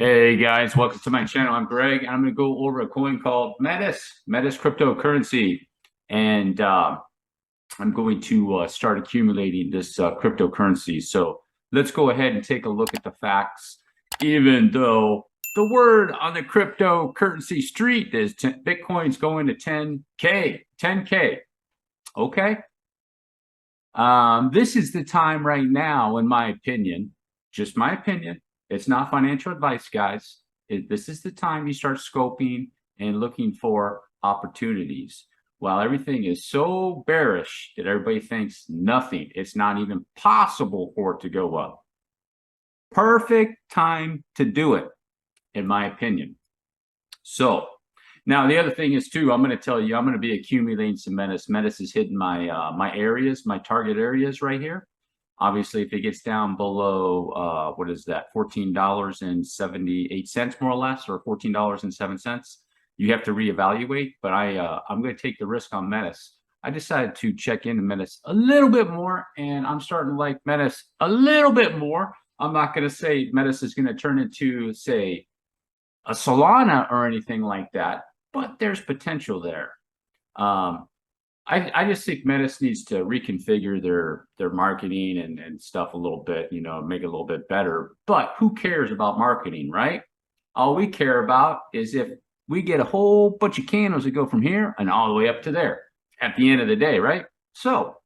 Hey guys, welcome to my channel. I'm Greg, and I'm going to go over a coin called Metis cryptocurrency, and I'm going to start accumulating this cryptocurrency. So let's go ahead and take a look at the facts. Even though the word on the cryptocurrency street is Bitcoin's going to 10K, 10K. Okay. This is the time right now, in my opinion, just my opinion. It's not financial advice, guys. This is the time you start scoping and looking for opportunities. While everything is so bearish that everybody thinks nothing, it's not even possible for it to go up. Perfect time to do it, in my opinion. So now the other thing is too, I'm going to tell you, I'm going to be accumulating some Metis. Metis is hitting my my areas, my target areas right here. Obviously, if it gets down below, what is that, $14.78 more or less, or $14.07, you have to reevaluate. But I'm going to take the risk on Metis. I decided to check into Metis a little bit more, and I'm starting to like Metis a little bit more. I'm not going to say Metis is going to turn into, say, a Solana or anything like that, but there's potential there. I just think Metis needs to reconfigure their marketing and stuff a little bit, you know, make it a little bit better. But who cares about marketing, right? All we care about is if we get a whole bunch of candles that go from here and all the way up to there at the end of the day, right? So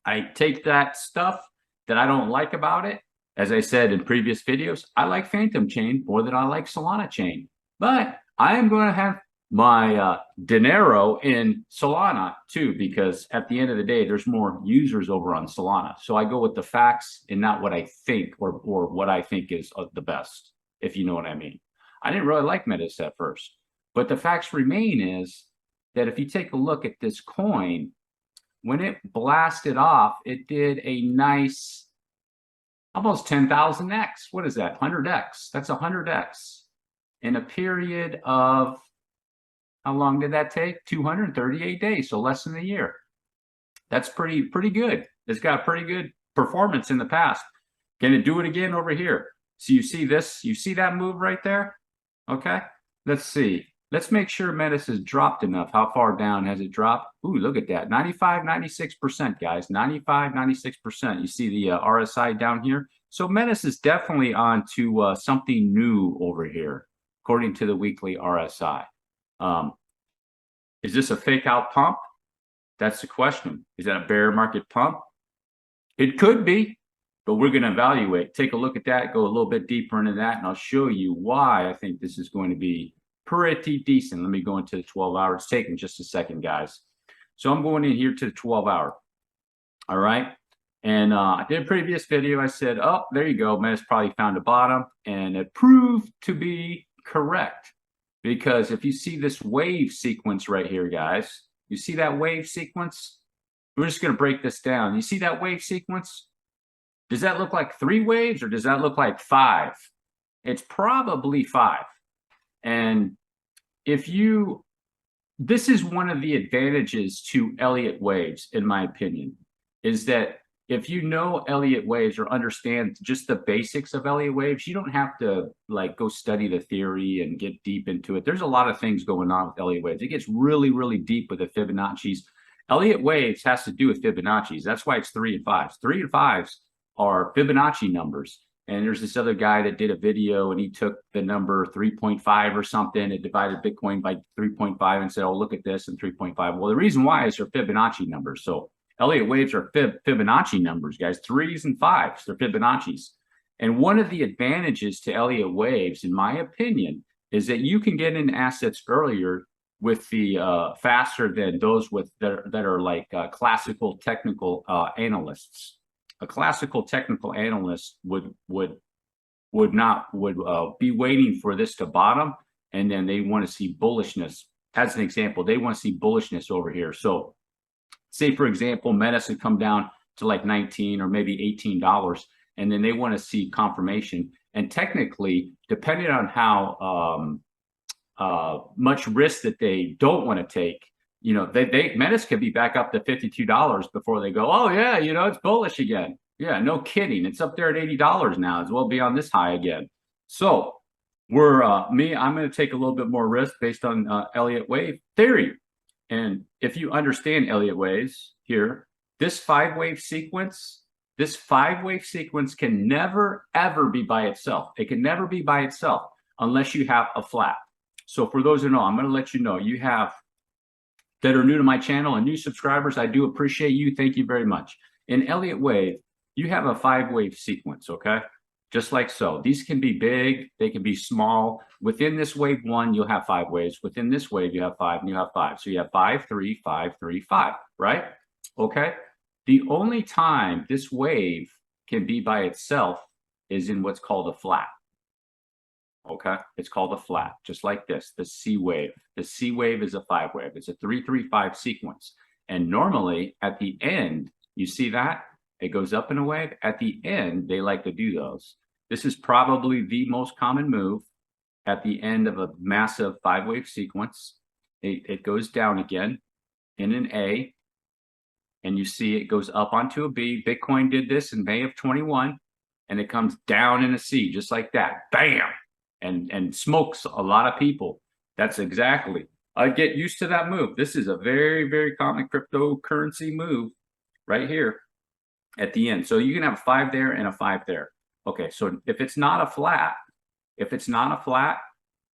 I take that stuff that I don't like about it. As I said in previous videos, I like Phantom Chain more than I like Solana Chain. But I am going to have my dinero in Solana too, because at the end of the day, there's more users over on Solana. So I go with the facts and not what I think or what I think is the best, if you know what I mean. I didn't really like Metis at first, but the facts remain is that if you take a look at this coin, when it blasted off, it did a nice almost 10,000x. What is that? 100x. That's 100x in a period of, how long did that take? 238 days, so less than a year. That's pretty good. It's got pretty good performance in the past. Can it do it again over here? So you see this? You see that move right there? Okay. Let's see. Let's make sure Metis has dropped enough. How far down has it dropped? Ooh, look at that. 95, 96%, guys. 95, 96%. You see the RSI down here? So Metis is definitely on to something new over here, according to the weekly RSI. Is this a fake out pump? That's the question. Is that a bear market pump? It could be, but we're going to evaluate. Take a look at that, go a little bit deeper into that, and I'll show you why I think this is going to be pretty decent. Let me go into the 12 hours. It's taking just a second, guys. So I'm going in here to the 12 hour. All right. And I did a previous video. I said, oh, there you go. Metis probably found a bottom, and it proved to be correct. Because if you see this wave sequence right here, guys, you see that wave sequence? We're just going to break this down. You see that wave sequence? Does that look like 3 waves or does that look like 5? It's probably 5. And if you, this is one of the advantages to Elliott waves, in my opinion, is that if you know Elliott waves or understand just the basics of Elliott waves, you don't have to like go study the theory and get deep into it. There's a lot of things going on with Elliott waves. It gets really, really deep with the Fibonacci's. Elliott waves has to do with Fibonacci's. That's why it's 3 and 5s. 3 and 5s are Fibonacci numbers. And there's this other guy that did a video and he took the number 3.5 or something and divided Bitcoin by 3.5 and said, oh, look at this and 3.5. Well, the reason why is they're Fibonacci numbers. So Elliott waves are Fibonacci numbers, guys, 3s and 5s. They're Fibonacci's. And one of the advantages to Elliott waves, in my opinion, is that you can get in assets earlier with the faster than those with that are like classical technical analysts. A classical technical analyst would be waiting for this to bottom, and then they want to see bullishness. As an example, they want to see bullishness over here. So say, for example, Metis would come down to like 19 or maybe $18, and then they want to see confirmation. And technically, depending on how much risk that they don't want to take, you know, Metis could be back up to $52 before they go, oh yeah, you know, it's bullish again. Yeah, no kidding. It's up there at $80 now. It's well beyond this high again. So I'm going to take a little bit more risk based on Elliott wave theory. And if you understand Elliott waves here, this five-wave sequence can never, ever be by itself. It can never be by itself unless you have a flat. So for those who know, I'm going to let you know, you have that are new to my channel and new subscribers, I do appreciate you. Thank you very much. In Elliott wave, you have a five-wave sequence, okay? Just like so. These can be big, they can be small. Within this wave one, you'll have five waves. Within this wave, you have five and you have five. So you have 5, 3, 5, 3, 5, right? Okay. The only time this wave can be by itself is in what's called a flat. Okay, it's called a flat, just like this, the C wave. The C wave is a five wave. It's a 3, 3, 5 sequence. And normally at the end, you see that? It goes up in a wave. At the end, they like to do those. This is probably the most common move at the end of a massive five-wave sequence. It goes down again in an A, and you see it goes up onto a B. Bitcoin did this in May of 21, and it comes down in a C, just like that. Bam! And smokes a lot of people. That's exactly. I get used to that move. This is a very, very common cryptocurrency move right here at the end. So you can have a 5 there and a 5 there. Okay, so if it's not a flat,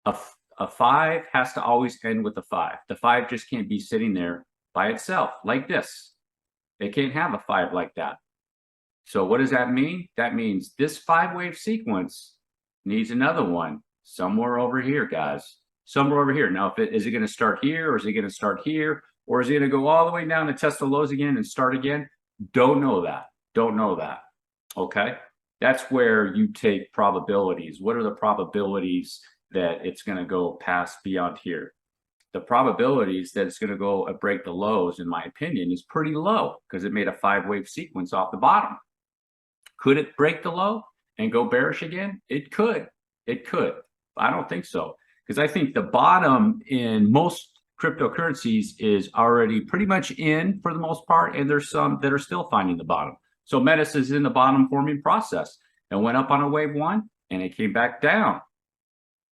a 5 has to always end with a 5. The 5 just can't be sitting there by itself like this. It can't have a 5 like that. So what does that mean? That means this five-wave sequence needs another one somewhere over here, guys. Somewhere over here. Now, is it going to start here, or is it going to start here, or is it going to go all the way down to test the lows again and start again? Don't know that. Don't know that. Okay, that's where you take probabilities. What are the probabilities that it's going to go past beyond here? The probabilities that it's going to go break the lows, in my opinion, is pretty low because it made a five-wave sequence off the bottom. Could it break the low and go bearish again? It could. It could. I don't think so, because I think the bottom in most cryptocurrencies is already pretty much in for the most part, and there's some that are still finding the bottom. So Metis is in the bottom forming process and went up on a wave one, and it came back down.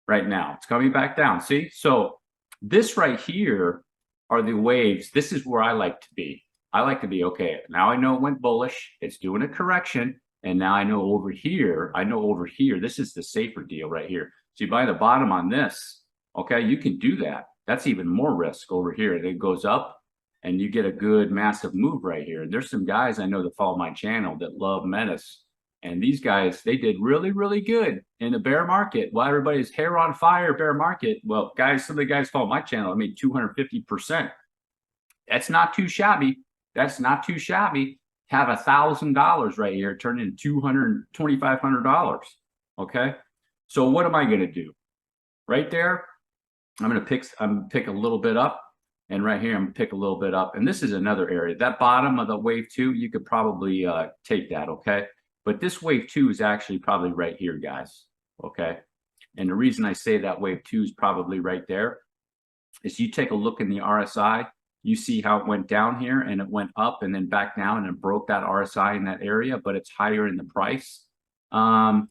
Right now, it's coming back down. See? So this right here are the waves. This is where I like to be. I like to be, okay, now I know it went bullish. It's doing a correction. And now I know over here, this is the safer deal right here. So you buy the bottom on this, okay, you can do that. That's even more risk over here. It goes up and you get a good massive move right here. There's some guys I know that follow my channel that love Metis. And these guys, they did really, really good in the bear market. While everybody's hair on fire, bear market. Well, guys, some of the guys follow my channel, I made 250%. That's not too shabby. That's not too shabby. Have $1,000 right here, turn into $2,500. Okay, so what am I going to do? Right there, I'm going to pick a little bit up, and right here I'm going to pick a little bit up. And this is another area. That bottom of the wave 2, you could probably take that. Okay, but this wave 2 is actually probably right here, guys. Okay, and the reason I say that wave 2 is probably right there is you take a look in the RSI. You see how it went down here and it went up and then back down and it broke that RSI in that area, but it's higher in the price. It's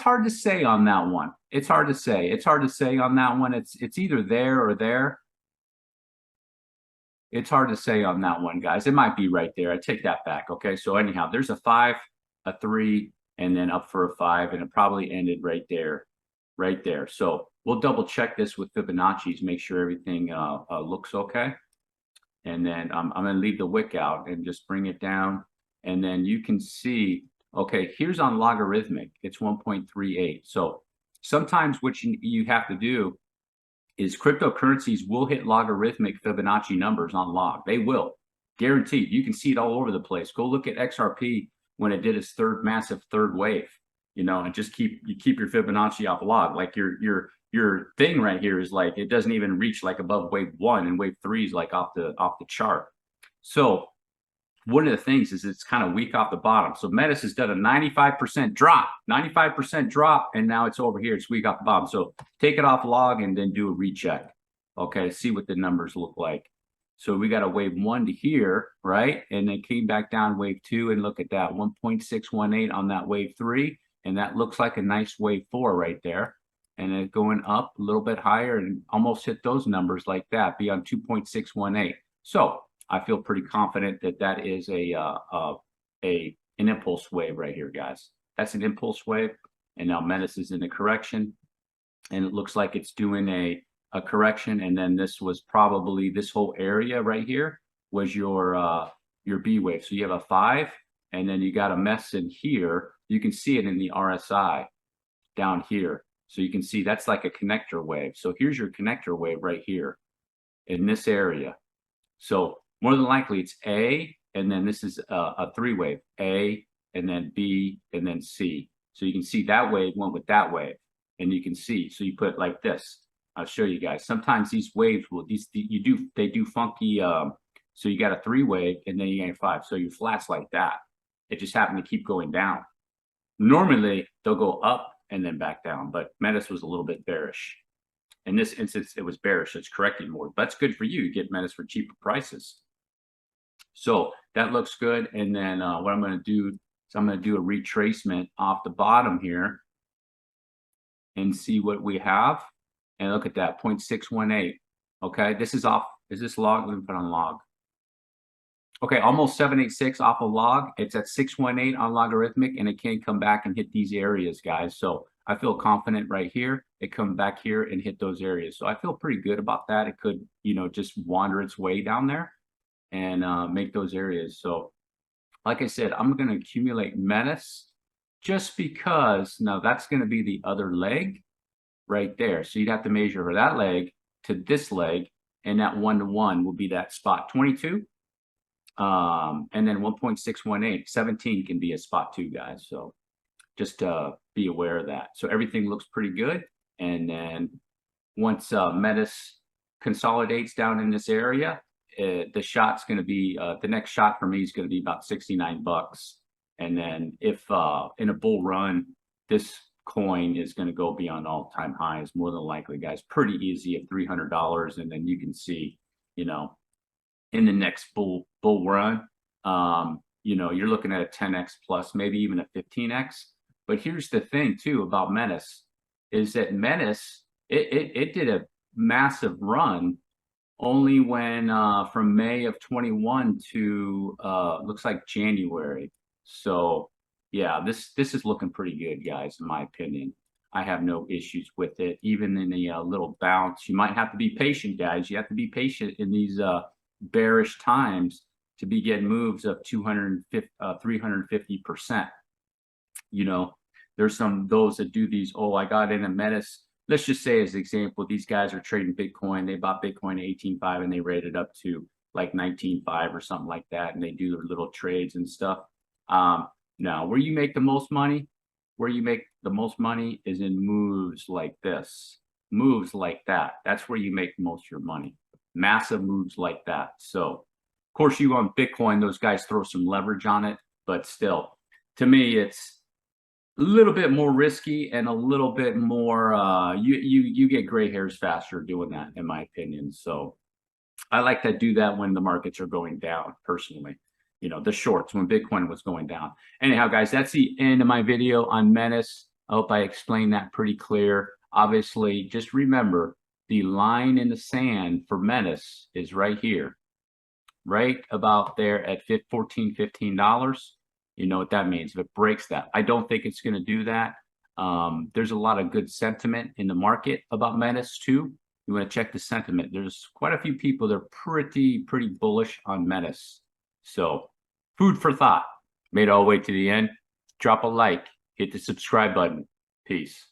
hard to say on that one. It's hard to say. It's hard to say on that one. It's either there or there. It's hard to say on that one, guys. It might be right there. I take that back. Okay, so anyhow, there's a 5, a 3, and then up for a 5, and it probably ended right there. Right there. So we'll double check this with Fibonacci's, make sure everything looks okay. And then I'm going to leave the wick out and just bring it down. And then you can see, okay, here's on logarithmic. It's 1.38. So sometimes what you have to do is cryptocurrencies will hit logarithmic Fibonacci numbers on log. They will. Guaranteed. You can see it all over the place. Go look at XRP when it did its massive third wave. You know, and just keep your Fibonacci off log. Like your thing right here is like, it doesn't even reach like above wave 1, and wave 3 is like off the chart. So one of the things is it's kind of weak off the bottom. So Metis has done a 95% drop, and now it's over here. It's weak off the bottom. So take it off log and then do a recheck. Okay, see what the numbers look like. So we got a wave 1 to here, right? And then came back down wave 2, and look at that, 1.618 on that wave 3. and that looks like a nice wave 4 right there. And then going up a little bit higher and almost hit those numbers like that, be on 2.618. So I feel pretty confident that that is an impulse wave right here, guys. That's an impulse wave, and now Metis is in a correction, and it looks like it's doing a correction. And then this was probably, this whole area right here was your B wave. So you have a 5, and then you got a mess in here. You can see it in the RSI down here. So you can see that's like a connector wave. So here's your connector wave right here in this area. So more than likely it's A, and then this is a 3 wave, A, and then B, and then C. So you can see that wave went with that wave, and you can see, so you put it like this. I'll show you guys. Sometimes these waves will, they do funky, so you got a 3 wave, and then you got a 5. So your flats like that. It just happened to keep going down. Normally they'll go up and then back down, but Metis was a little bit bearish. In this instance, it was bearish. It's correcting more. That's good for you. You get Metis for cheaper prices. So that looks good. And then what I'm going to do is I'm going to do a retracement off the bottom here and see what we have. And look at that, 0.618. Okay, this is off. Is this log? Let me put on log. Okay, almost 786 off a log. It's at 618 on logarithmic, and it can come back and hit these areas, guys. So I feel confident right here. It come back here and hit those areas. So I feel pretty good about that. It could, you know, just wander its way down there and make those areas. So like I said, I'm going to accumulate Metis just because now that's going to be the other leg right there. So you'd have to measure for that leg to this leg, and that 1-to-1 will be that spot 22. And then 1.618, 17 can be a spot 2, guys. So just be aware of that. So everything looks pretty good. And then once Metis consolidates down in this area, the shot's going to be, the next shot for me is going to be about 69 bucks. And then if in a bull run, this coin is going to go beyond all-time highs, more than likely, guys. Pretty easy at $300. And then you can see, you know, in the next bull run, you know, you're looking at a 10x plus, maybe even a 15x. But here's the thing too about Metis, is that Metis, it did a massive run only when from May of 21 to looks like January. So yeah, this is looking pretty good, guys, in my opinion. I have no issues with it. Even in the little bounce, you might have to be patient, guys. You have to be patient in these bearish times to be getting moves of 250, 350%. You know, there's those that do these, oh, I got in a Metis. Let's just say as an example, these guys are trading Bitcoin. They bought Bitcoin at 18.5 and they rated up to like 19.5 or something like that. And they do their little trades and stuff. Now, where you make the most money, is in moves like this, moves like that. That's where you make most of your money. Massive moves like that. So of course you on Bitcoin, those guys throw some leverage on it, but still, to me, it's a little bit more risky and a little bit more you get gray hairs faster doing that, in my opinion. So I like to do that when the markets are going down, personally. You know, the shorts when Bitcoin was going down. Anyhow, guys, that's the end of my video on Metis. I hope I explained that pretty clear. Obviously, just remember, the line in the sand for Metis is right here, right about there at $14, $15. You know what that means. If it breaks that, I don't think it's going to do that. There's a lot of good sentiment in the market about Metis too. You want to check the sentiment. There's quite a few people that are pretty bullish on Metis. So food for thought. Made it all the way to the end. Drop a like, hit the subscribe button. Peace.